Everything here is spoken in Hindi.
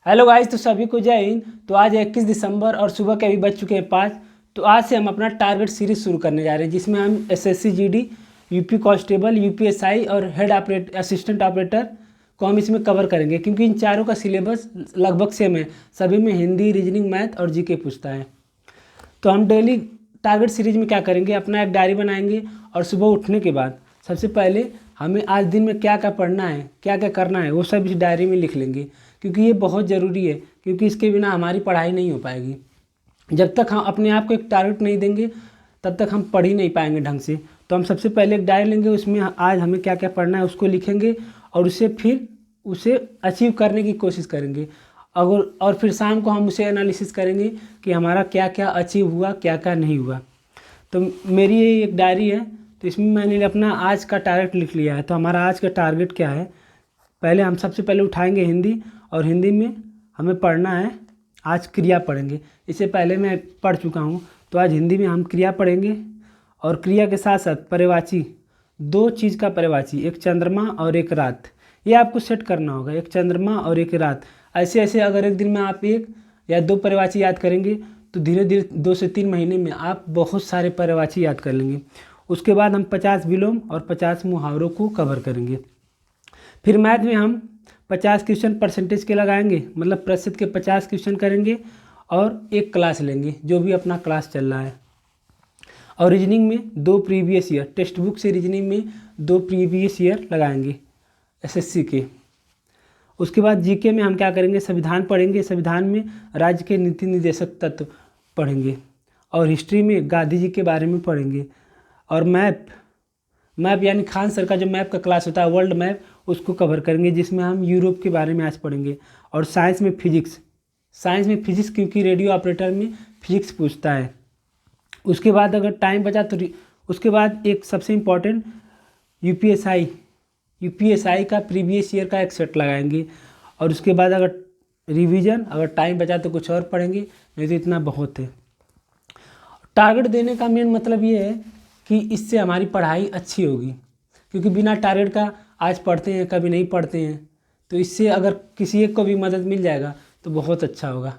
हेलो गाइस, तो सभी को जय हिंद। तो आज 21 दिसंबर और सुबह के अभी बज चुके हैं 5। तो आज से हम अपना टारगेट सीरीज शुरू करने जा रहे हैं, जिसमें हम SSC GD, UP constable, UPSI और हेड असिस्टेंट ऑपरेटर को हम इसमें कवर करेंगे, क्योंकि इन चारों का सिलेबस लगभग सेम है। सभी में हिंदी, रीजनिंग, मैथ और जीके पूछता है। तो हम डेली टारगेट सीरीज में क्या करेंगे, अपना एक डायरी बनाएंगे और सुबह उठने के बाद सबसे पहले हमें आज दिन में क्या क्या पढ़ना है, क्या क्या करना है, वो सब इस डायरी में लिख लेंगे, क्योंकि ये बहुत ज़रूरी है। क्योंकि इसके बिना हमारी पढ़ाई नहीं हो पाएगी। जब तक हम अपने आप को एक टारगेट नहीं देंगे तब तक हम पढ़ ही नहीं पाएंगे ढंग से। तो हम सबसे पहले एक डायरी लेंगे, उसमें आज हमें क्या क्या पढ़ना है उसको लिखेंगे और उसे अचीव करने की कोशिश करेंगे। और फिर शाम को हम उसे एनालिसिस करेंगे कि हमारा क्या क्या अचीव हुआ, क्या क्या नहीं हुआ। तो मेरी ये एक डायरी है, तो इसमें मैंने अपना आज का टारगेट लिख लिया है। तो हमारा आज का टारगेट क्या है, पहले हम सबसे पहले उठाएंगे हिंदी, और हिंदी में हमें पढ़ना है, आज क्रिया पढ़ेंगे। इससे पहले मैं पढ़ चुका हूँ, तो आज हिंदी में हम क्रिया पढ़ेंगे। और क्रिया के साथ साथ पर्यायवाची, दो चीज़ का पर्यायवाची, एक चंद्रमा और एक रात, ये आपको सेट करना होगा। एक चंद्रमा और एक रात, ऐसे ऐसे अगर एक दिन में आप एक या दो पर्यायवाची याद करेंगे तो धीरे धीरे 2 से 3 महीने में आप बहुत सारे पर्यायवाची याद कर लेंगे। उसके बाद हम 50 विलोम और 50 मुहावरों को कवर करेंगे। फिर मैथ में हम 50 क्वेश्चन परसेंटेज के लगाएंगे, मतलब प्रतिशत के 50 क्वेश्चन करेंगे और एक क्लास लेंगे, जो भी अपना क्लास चल रहा है। और रीजनिंग में 2 प्रीवियस ईयर, टेक्स्ट बुक से रीजनिंग में 2 प्रीवियस ईयर लगाएंगे एसएससी के। उसके बाद जीके में हम क्या करेंगे, संविधान पढ़ेंगे। संविधान में राज्य के नीति निर्देशक तत्व पढ़ेंगे। और हिस्ट्री में गांधी जी के बारे में पढ़ेंगे। और मैप यानी खान सर का जो मैप का क्लास होता है, वर्ल्ड मैप, उसको कवर करेंगे, जिसमें हम यूरोप के बारे में आज पढ़ेंगे। और साइंस में फिजिक्स, क्योंकि रेडियो ऑपरेटर में फिजिक्स पूछता है। उसके बाद अगर टाइम बचा तो उसके बाद एक सबसे इम्पॉर्टेंट यूपीएसआई का प्रीवियस ईयर का एक सेट लगाएंगे। और उसके बाद अगर रिवीजन, अगर टाइम बचा तो कुछ और पढ़ेंगे, नहीं तो इतना बहुत है। टारगेट देने का मेन मतलब ये है कि इससे हमारी पढ़ाई अच्छी होगी, क्योंकि बिना टारगेट का आज पढ़ते हैं, कभी नहीं पढ़ते हैं। तो इससे अगर किसी एक को भी मदद मिल जाएगा तो बहुत अच्छा होगा।